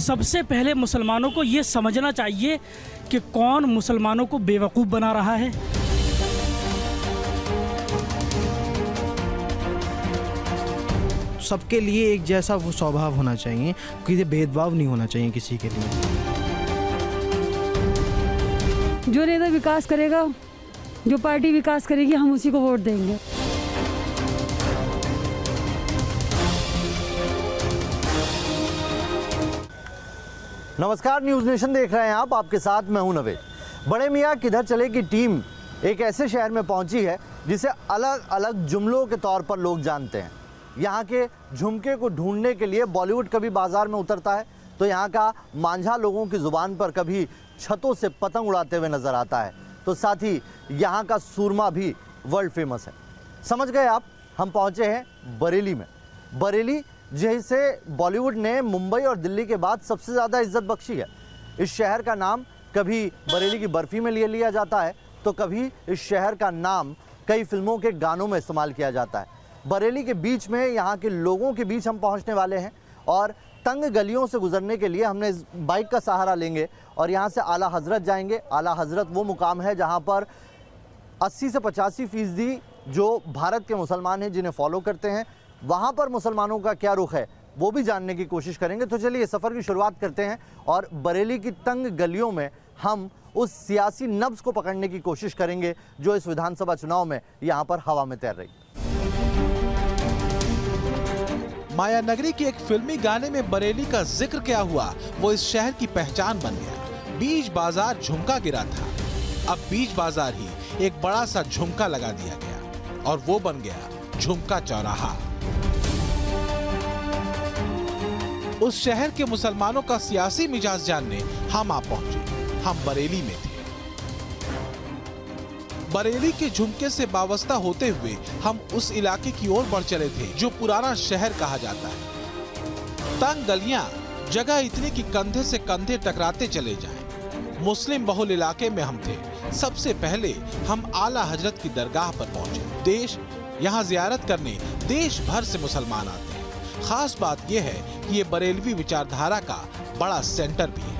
सबसे पहले मुसलमानों को ये समझना चाहिए कि कौन मुसलमानों को बेवकूफ़ बना रहा है। सबके लिए एक जैसा वो स्वभाव होना चाहिए, किसी भेदभाव नहीं होना चाहिए किसी के लिए। जो नेता विकास करेगा, जो पार्टी विकास करेगी, हम उसी को वोट देंगे। नमस्कार, न्यूज़ नेशन देख रहे हैं आप। आपके साथ मैं हूं नवेद। बड़े मियाँ किधर चले की टीम एक ऐसे शहर में पहुंची है जिसे अलग अलग जुमलों के तौर पर लोग जानते हैं। यहाँ के झुमके को ढूंढने के लिए बॉलीवुड कभी बाजार में उतरता है तो यहाँ का मांझा लोगों की ज़ुबान पर कभी छतों से पतंग उड़ाते हुए नजर आता है, तो साथ ही यहाँ का सूरमा भी वर्ल्ड फेमस है। समझ गए आप, हम पहुँचे हैं बरेली में। बरेली जिसे बॉलीवुड ने मुंबई और दिल्ली के बाद सबसे ज़्यादा इज्जत बख्शी है। इस शहर का नाम कभी बरेली की बर्फ़ी में ले लिया जाता है तो कभी इस शहर का नाम कई फिल्मों के गानों में इस्तेमाल किया जाता है। बरेली के बीच में, यहाँ के लोगों के बीच हम पहुँचने वाले हैं और तंग गलियों से गुजरने के लिए हमने इस बाइक का सहारा लेंगे और यहाँ से आला हज़रत जाएंगे। आला हज़रत वो मुकाम है जहाँ पर 80 से 85% जो भारत के मुसलमान हैं जिन्हें फॉलो करते हैं। वहाँ पर मुसलमानों का क्या रुख है वो भी जानने की कोशिश करेंगे। तो चलिए सफ़र की शुरुआत करते हैं और बरेली की तंग गलियों में हम उस सियासी नब्ज़ को पकड़ने की कोशिश करेंगे जो इस विधानसभा चुनाव में यहाँ पर हवा में तैर रही। माया नगरी के एक फिल्मी गाने में बरेली का जिक्र क्या हुआ, वो इस शहर की पहचान बन गया। बीच बाजार झुमका गिरा था, अब बीच बाजार ही एक बड़ा सा झुमका लगा दिया गया और वो बन गया झुमका चौराहा। उस शहर के मुसलमानों का सियासी मिजाज जानने हम आ पहुंचे। हम बरेली में थे। बरेली के झुमके से वाबस्ता होते हुए हम उस इलाके की ओर बढ़ चले थे जो पुराना शहर कहा जाता है। तंग गलियां, जगह इतनी कि कंधे से कंधे टकराते चले जाएं। मुस्लिम बहुल इलाके में हम थे। सबसे पहले हम आला हजरत की दरगाह पर पहुंचे। यहाँ जियारत करने देश भर से मुसलमान आते हैं। खास बात यह है कि ये बरेलवी विचारधारा का बड़ा सेंटर भी है।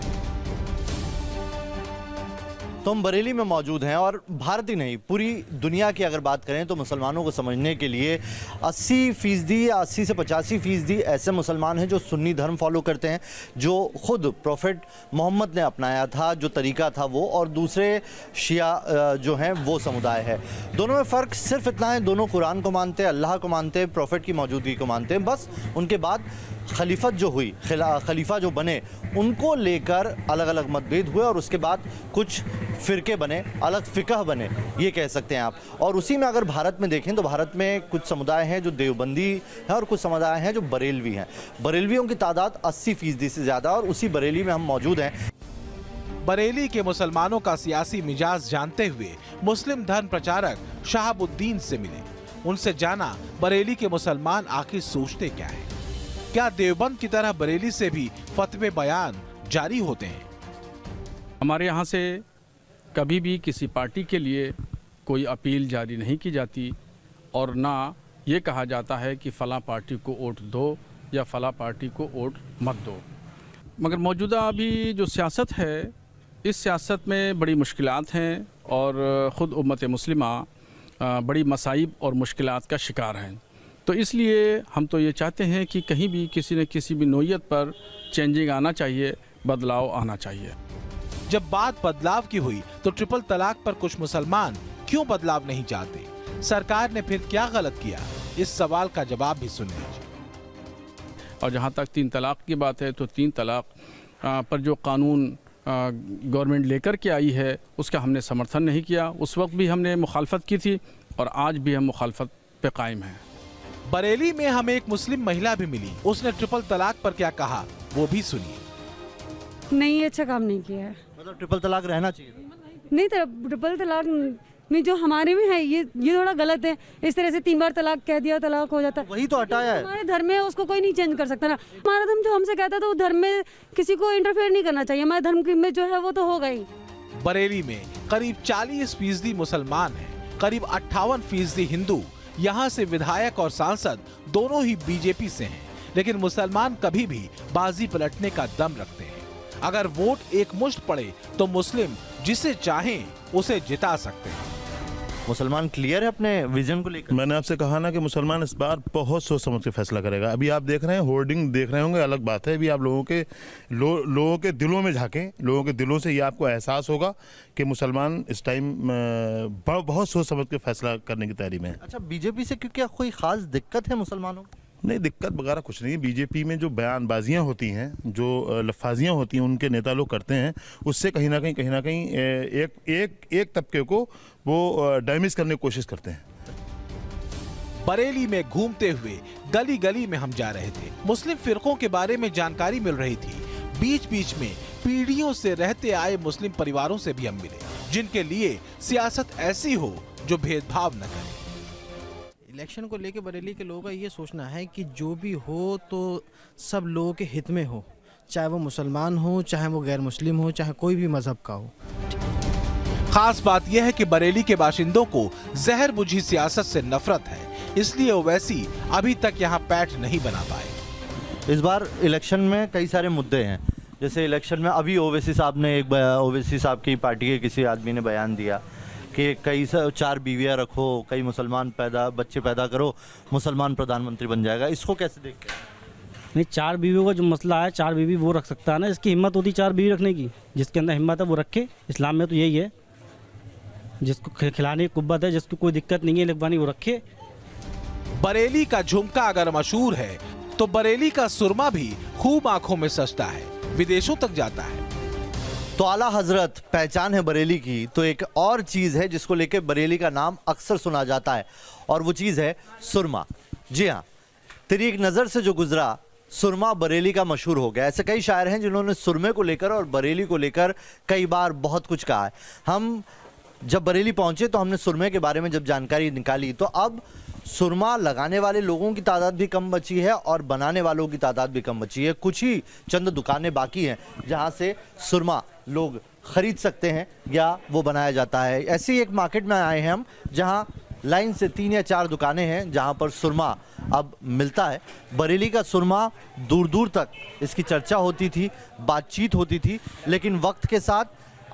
तो हम बरेली में मौजूद हैं और भारत ही नहीं, पूरी दुनिया की अगर बात करें तो मुसलमानों को समझने के लिए 80% या 80 से 85% ऐसे मुसलमान हैं जो सुन्नी धर्म फॉलो करते हैं, जो खुद प्रोफेट मोहम्मद ने अपनाया था, जो तरीका था वो, और दूसरे शिया जो हैं वो समुदाय है। दोनों में फ़र्क सिर्फ इतना है, दोनों कुरान को मानते हैं, अल्लाह को मानते हैं, प्रोफेट की मौजूदगी को मानते हैं। बस उनके बाद खलीफत जो हुई, खलीफा जो बने, उनको लेकर अलग अलग मतभेद हुए और उसके बाद कुछ फ़िरके बने, अलग फ़िक़ह बने, ये कह सकते हैं आप। और उसी में अगर भारत में देखें तो भारत में कुछ समुदाय हैं जो देवबंदी हैं और कुछ समुदाय हैं जो बरेलवी हैं। बरेलवियों की तादाद 80% से ज़्यादा और उसी बरेली में हम मौजूद हैं। बरेली के मुसलमानों का सियासी मिजाज जानते हुए मुस्लिम धर्म प्रचारक शहाबुद्दीन से मिले। उनसे जाना बरेली के मुसलमान आखिर सोचते क्या है। क्या देवबंद की तरह बरेली से भी फतवे बयान जारी होते हैं? हमारे यहाँ से कभी भी किसी पार्टी के लिए कोई अपील जारी नहीं की जाती और ना ये कहा जाता है कि फ़लाँ पार्टी को वोट दो या फ़लाँ पार्टी को वोट मत दो। मगर मौजूदा अभी जो सियासत है, इस सियासत में बड़ी मुश्किलात हैं और ख़ुद उम्मत मुस्लिमा बड़ी मसाइब और मुश्किलात का शिकार हैं। तो इसलिए हम तो ये चाहते हैं कि कहीं भी किसी न किसी भी नोयत पर चेंजिंग आना चाहिए, बदलाव आना चाहिए। जब बात बदलाव की हुई तो ट्रिपल तलाक पर कुछ मुसलमान क्यों बदलाव नहीं चाहते? सरकार ने फिर क्या गलत किया? इस सवाल का जवाब भी सुन लीजिए। और जहाँ तक 3 तलाक की बात है तो 3 तलाक पर जो कानून गवर्नमेंट लेकर के आई है उसका हमने समर्थन नहीं किया। उस वक्त भी हमने मुखालफत की थी और आज भी हम मुखालफत पे कायम हैं। बरेली में हमें एक मुस्लिम महिला भी मिली। उसने ट्रिपल तलाक पर क्या कहा वो भी सुनिए। नहीं, अच्छा काम नहीं किया है। मतलब ट्रिपल तलाक रहना चाहिए? नहीं, ट्रिपल तलाक नहीं, जो हमारे में है ये थोड़ा गलत है। इस तरह से 3 बार तलाक कह दिया, तलाक हो जाता है। वही तो हटाया है। हमारे धर्म में उसको कोई नहीं चेंज कर सकता ना। हमारा धर्म जो हमसे कहता है तो धर्म में किसी को इंटरफेयर नहीं करना चाहिए। हमारे धर्म में जो है वो तो होगा ही। बरेली में करीब 40% मुसलमान हैं, करीब 58% हिंदू। यहाँ से विधायक और सांसद दोनों ही बीजेपी से हैं, लेकिन मुसलमान कभी भी बाजी पलटने का दम रखते हैं। अगर वोट एक मुश्त पड़े तो मुस्लिम जिसे चाहें उसे जिता सकते हैं। मुसलमान क्लियर है अपने विजन को लेकर? मैंने आपसे कहा ना कि मुसलमान इस बार बहुत सोच समझ के फैसला करेगा। अभी आप देख रहे हैं, होर्डिंग देख रहे होंगे, अलग बात है। अभी आप लोगों के दिलों में झांकें, लोगों के दिलों से ये आपको एहसास होगा कि मुसलमान इस टाइम बहुत सोच समझ के फैसला करने की तैयारी में है। अच्छा, बीजेपी से क्योंकि कोई खास दिक्कत है मुसलमानों को? नहीं, दिक्कत वगैरह कुछ नहीं है। बीजेपी में जो बयानबाजियां होती हैं, जो लफाजियां होती हैं, उनके नेता लोग करते हैं, उससे कहीं ना कहीं एक तबके को वो डैमेज करने की कोशिश करते हैं। बरेली में घूमते हुए गली गली में हम जा रहे थे। मुस्लिम फिरकों के बारे में जानकारी मिल रही थी। बीच बीच में पीढ़ियों से रहते आए मुस्लिम परिवारों से भी हम मिले, जिनके लिए सियासत ऐसी हो जो भेदभाव न करे। इलेक्शन को लेके बरेली के लोगों का ये सोचना है कि जो भी हो तो सब लोगों के हित में हो, चाहे वो मुसलमान हो, चाहे वो गैर मुस्लिम हो, चाहे कोई भी मजहब का हो। खास बात यह है कि बरेली के बाशिंदों को जहर बुझी सियासत से नफरत है, इसलिए ओवैसी अभी तक यहाँ पैठ नहीं बना पाए। इस बार इलेक्शन में कई सारे मुद्दे हैं। जैसे इलेक्शन में अभी ओवैसी साहब की पार्टी के किसी आदमी ने बयान दिया कि 4 बीवियां रखो, कई मुसलमान बच्चे पैदा करो, मुसलमान प्रधानमंत्री बन जाएगा। इसको कैसे देखते हैं? नहीं, 4 बीवियों का जो मसला है, 4 बीवी वो रख सकता है ना, जिसकी हिम्मत होती 4 बीवी रखने की। जिसके अंदर हिम्मत है वो रखे। इस्लाम में तो यही है, जिसको खिलाने की कुव्वत है, जिसको कोई दिक्कत नहीं है लिखवानी, वो रखे। बरेली का झुमका अगर मशहूर है तो बरेली का सुरमा भी खूब आंखों में सजता है, विदेशों तक जाता है। तो आला हजरत पहचान है बरेली की, तो एक और चीज है जिसको लेके बरेली का नाम अक्सर सुना जाता है, और वो चीज है सुरमा। जी हाँ, तेरी एक नजर से जो गुजरा सुरमा बरेली का मशहूर हो गया। ऐसे कई शायर हैं जिन्होंने सुरमे को लेकर और बरेली को लेकर कई बार बहुत कुछ कहा है। हम जब बरेली पहुंचे तो हमने सुरमे के बारे में जब जानकारी निकाली तो अब सुरमा लगाने वाले लोगों की तादाद भी कम बची है और बनाने वालों की तादाद भी कम बची है। कुछ ही चंद दुकानें बाकी हैं जहां से सुरमा लोग खरीद सकते हैं या वो बनाया जाता है। ऐसे ही एक मार्केट में आए हैं हम, जहां लाइन से 3 या 4 दुकानें हैं जहां पर सुरमा अब मिलता है। बरेली का सुरमा दूर दूर तक इसकी चर्चा होती थी, बातचीत होती थी, लेकिन वक्त के साथ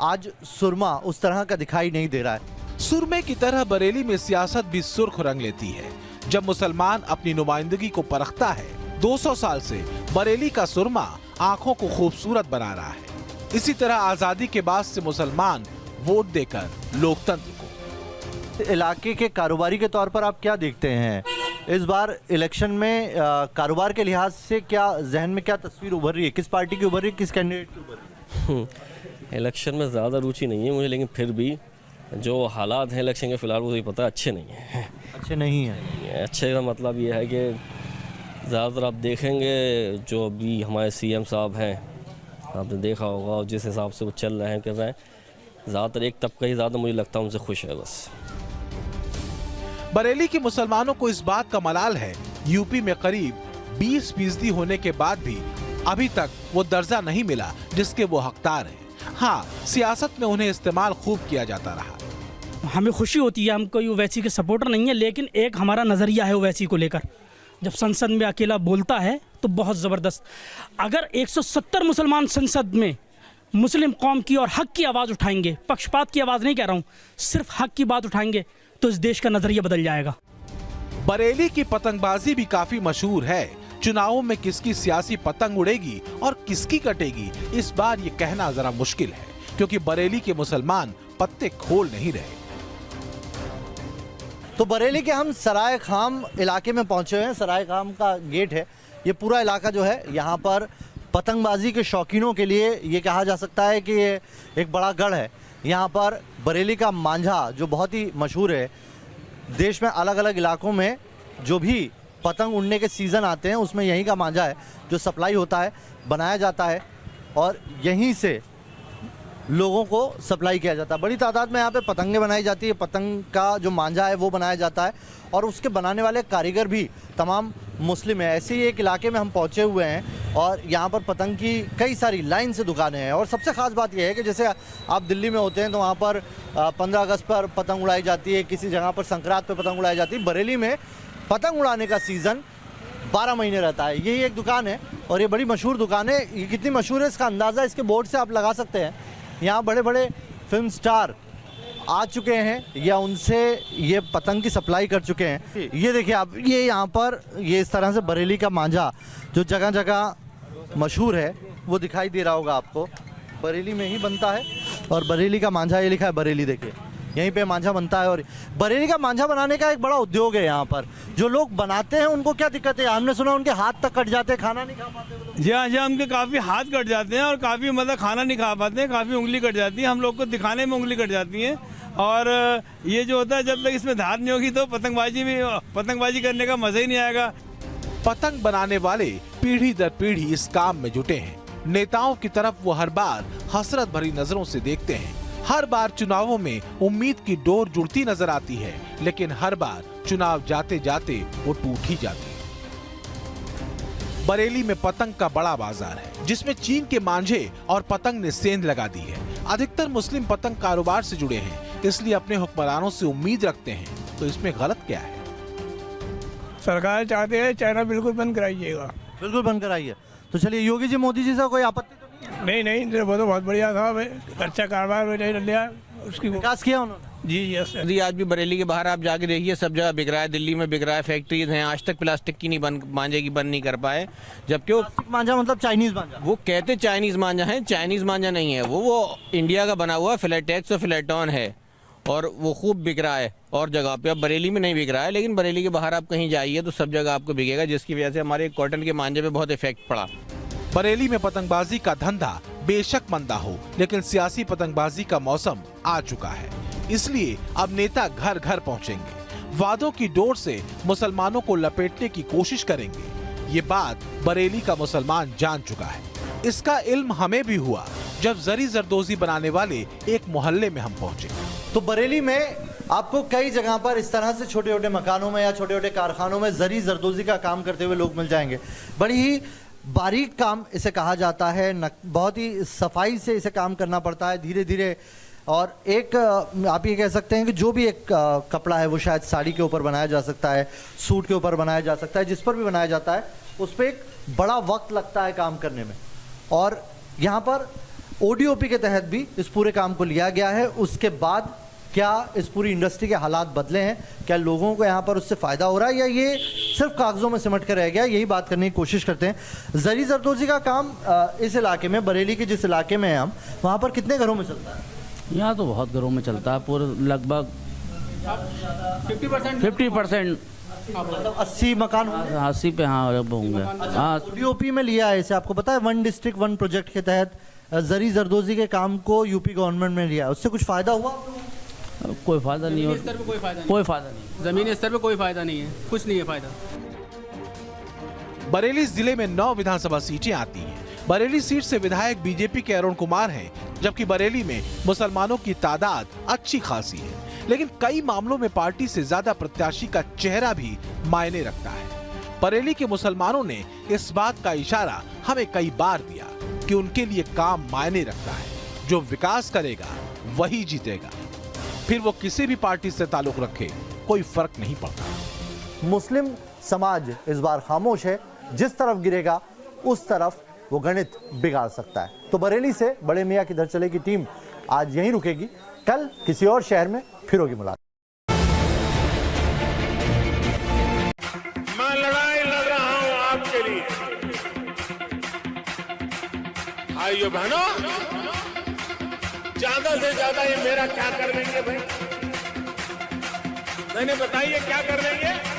आज सुरमा उस तरह का दिखाई नहीं दे रहा है। सुरमे की तरह बरेली में सियासत भी सुर्ख रंग लेती है जब मुसलमान अपनी नुमाइंदगी को परखता है। 200 साल से बरेली का सुरमा आंखों को खूबसूरत बना रहा है। इसी तरह आजादी के बाद से मुसलमान वोट देकर लोकतंत्र को। इलाके के कारोबारी के तौर पर आप क्या देखते हैं इस बार इलेक्शन में? कारोबार के लिहाज से क्या जहन में क्या तस्वीर उभर रही है? किस पार्टी की उभर रही है, किस कैंडिडेट की उभर रही है? इलेक्शन में ज़्यादा रुचि नहीं है मुझे, लेकिन फिर भी जो हालात हैं इलेक्शन के फ़िलहाल मुझे पता है अच्छे नहीं हैं। अच्छे नहीं हैं? अच्छे का मतलब ये है कि ज़्यादातर आप देखेंगे जो अभी हमारे सीएम साहब हैं, आपने देखा होगा, और जिस हिसाब से वो चल रहे हैं, कर रहे हैं, ज़्यादातर एक तबका ही ज़्यादा मुझे लगता है उनसे खुश है बस। बरेली के मुसलमानों को इस बात का मलाल है, यूपी में करीब 20% होने के बाद भी अभी तक वो दर्जा नहीं मिला जिसके वो हकदार हैं। हाँ, सियासत में उन्हें इस्तेमाल खूब किया जाता रहा। हमें खुशी होती है, हम कोई ओवैसी के सपोर्टर नहीं है, लेकिन एक हमारा नज़रिया है ओवैसी को लेकर। जब संसद में अकेला बोलता है तो बहुत ज़बरदस्त। अगर 170 मुसलमान संसद में मुस्लिम कौम की और हक की आवाज़ उठाएंगे, पक्षपात की आवाज़ नहीं कह रहा हूँ, सिर्फ हक की बात उठाएंगे, तो इस देश का नज़रिया बदल जाएगा। बरेली की पतंगबाजी भी काफी मशहूर है। चुनावों में किसकी सियासी पतंग उड़ेगी और किसकी कटेगी, इस बार ये कहना जरा मुश्किल है, क्योंकि बरेली के मुसलमान पत्ते खोल नहीं रहे। तो बरेली के हम सराय खाम इलाके में पहुंचे हुए हैं। सराय खाम का गेट है। ये पूरा इलाका जो है, यहाँ पर पतंगबाजी के शौकीनों के लिए ये कहा जा सकता है कि ये एक बड़ा गढ़ है। यहाँ पर बरेली का मांझा जो बहुत ही मशहूर है, देश में अलग अलग इलाकों में जो भी पतंग उड़ने के सीज़न आते हैं उसमें यहीं का मांझा है जो सप्लाई होता है, बनाया जाता है और यहीं से लोगों को सप्लाई किया जाता है। बड़ी तादाद में यहाँ पे पतंगें बनाई जाती है। पतंग का जो मांझा है वो बनाया जाता है और उसके बनाने वाले कारीगर भी तमाम मुस्लिम हैं। ऐसे ही एक इलाके में हम पहुँचे हुए हैं और यहाँ पर पतंग की कई सारी लाइन से दुकानें हैं। और सबसे ख़ास बात यह है कि जैसे आप दिल्ली में होते हैं तो वहाँ पर 15 अगस्त पर पतंग उड़ाई जाती है, किसी जगह पर संक्रांत पर पतंग उड़ाई जाती है। बरेली में पतंग उड़ाने का सीज़न 12 महीने रहता है। यही एक दुकान है और ये बड़ी मशहूर दुकान है। ये कितनी मशहूर है इसका अंदाज़ा इसके बोर्ड से आप लगा सकते हैं। यहाँ बड़े बड़े फिल्म स्टार आ चुके हैं या उनसे ये पतंग की सप्लाई कर चुके हैं। ये देखिए आप, ये यहाँ पर ये इस तरह से बरेली का मांझा जो जगह जगह मशहूर है वो दिखाई दे रहा होगा आपको। बरेली में ही बनता है और बरेली का मांझा, ये लिखा है बरेली, देखिए यहीं पे मांझा बनता है। और बरेली का मांझा बनाने का एक बड़ा उद्योग है यहाँ पर। जो लोग बनाते हैं उनको क्या दिक्कत है? हमने सुना उनके हाथ तक कट जाते हैं, खाना नहीं खा पाते वो लोग। जी हाँ, उनके काफ़ी हाथ कट जाते हैं और काफ़ी मतलब खाना नहीं खा पाते हैं, काफ़ी उंगली कट जाती है। हम लोग को दिखाने में उंगली कट जाती है। और ये जो होता है, जब तक इसमें धार नहीं होगी तो पतंगबाजी करने का मज़ा ही नहीं आएगा। पतंग बनाने वाले पीढ़ी दर पीढ़ी इस काम में जुटे हैं। नेताओं की तरफ वो हर बार हसरत भरी नजरों से देखते हैं। हर बार चुनावों में उम्मीद की डोर जुड़ती नजर आती है, लेकिन हर बार चुनाव जाते जाते वो टूट ही जाती है। बरेली में पतंग का बड़ा बाजार है, जिसमें चीन के मांझे और पतंग ने सेंध लगा दी है। अधिकतर मुस्लिम पतंग कारोबार से जुड़े हैं, इसलिए अपने हुक्मरानों से उम्मीद रखते हैं। तो इसमें गलत क्या है? सरकार चाहते हैं चाइना बिल्कुल बंद कराइएगा। बिल्कुल बंद कराइए। तो चलिए, योगी जी मोदी जी से कोई आपत्ति तो नहीं है? नहीं, वो तो बहुत बढ़िया था, अच्छा कारोबार में नहीं लिया, उसकी विकास किया उन्होंने। जी यस। यदि आज भी बरेली के बाहर आप जाके देखिए, सब जगह बिक रहा है। दिल्ली में बिक रहा है, फैक्ट्रीज हैं, आज तक प्लास्टिक की नहीं मांझे की बंद नहीं कर पाए। जबकि वो मांझा मतलब चाइनीज मांझा, वो कहते चाइनीज मांझा है, चाइनीज मांझा नहीं है वो इंडिया का बना हुआ फिलेटेक्स और फिलेटॉन है और वो खूब बिक रहा है और जगह पे। अब बरेली में नहीं बिक रहा है, लेकिन बरेली के बाहर आप कहीं जाइए तो सब जगह आपको बिकेगा, जिसकी वजह से हमारे कॉटन के मांझे पे बहुत इफेक्ट पड़ा। बरेली में पतंगबाजी का धंधा बेशक मंदा हो, लेकिन सियासी पतंगबाजी का मौसम आ चुका है। इसलिए अब नेता घर घर पहुंचेंगे, वादों की डोर से मुसलमानों को लपेटने की कोशिश करेंगे। ये बात बरेली का मुसलमान जान चुका है। इसका इल्म हमें भी हुआ जब जरी जरदोजी बनाने वाले एक मोहल्ले में हम पहुंचे। तो बरेली में आपको कई जगह पर इस तरह से छोटे छोटे मकानों में या छोटे छोटे कारखानों में जरी जरदोजी का काम करते हुए लोग मिल जाएंगे। बड़ी ही बारीक काम इसे कहा जाता है, बहुत ही सफाई से इसे काम करना पड़ता है, धीरे धीरे। और एक आप ये कह सकते हैं कि जो भी एक कपड़ा है वो शायद साड़ी के ऊपर बनाया जा सकता है, सूट के ऊपर बनाया जा सकता है, जिस पर भी बनाया जाता है उस पर एक बड़ा वक्त लगता है काम करने में। और यहाँ पर ODOP के तहत भी इस पूरे काम को लिया गया है। उसके बाद क्या इस पूरी इंडस्ट्री के हालात बदले हैं, क्या लोगों को यहाँ पर उससे फ़ायदा हो रहा है या ये सिर्फ कागज़ों में सिमट कर रह गया, यही बात करने की कोशिश करते हैं। जरी जरदोजी का काम इस इलाके में, बरेली के जिस इलाके में हैं हम, वहाँ पर कितने घरों में चलता है? यहाँ तो बहुत घरों में चलता है, पूरे लगभग 50%। मतलब 80 मकान 80 पे हाँ होंगे। हाँ, ODOP में लिया है इसे, आपको पता है, 1 डिस्ट्रिक्ट 1 प्रोजेक्ट के तहत जरी जरदोजी के काम को यूपी गवर्नमेंट में लिया। उससे कुछ फ़ायदा हुआ? कोई फायदा नहीं हो, कोई फायदा नहीं, जमीनी स्तर पे कोई फायदा नहीं है, कुछ नहीं है फायदा। बरेली जिले में 9 विधानसभा सीटें आती हैं। बरेली सीट से विधायक बीजेपी के अरुण कुमार हैं, जबकि बरेली में मुसलमानों की तादाद अच्छी खासी है। लेकिन कई मामलों में पार्टी से ज्यादा प्रत्याशी का चेहरा भी मायने रखता है। बरेली के मुसलमानों ने इस बात का इशारा हमें कई बार दिया कि उनके लिए काम मायने रखता है, जो विकास करेगा वही जीतेगा। फिर वो किसी भी पार्टी से ताल्लुक रखे, कोई फर्क नहीं पड़ता। मुस्लिम समाज इस बार खामोश है, जिस तरफ गिरेगा उस तरफ वो गणित बिगाड़ सकता है। तो बरेली से बड़े मियाँ किधर चले की टीम आज यहीं रुकेगी, कल किसी और शहर में फिर होगी मुलाकात। मैं लड़ाई लड़ रहा हूं आपके लिए। भाइयों बहनों, ज्यादा से ज्यादा ये मेरा क्या कर देंगे भाई? मैंने बताइए क्या कर देंगे?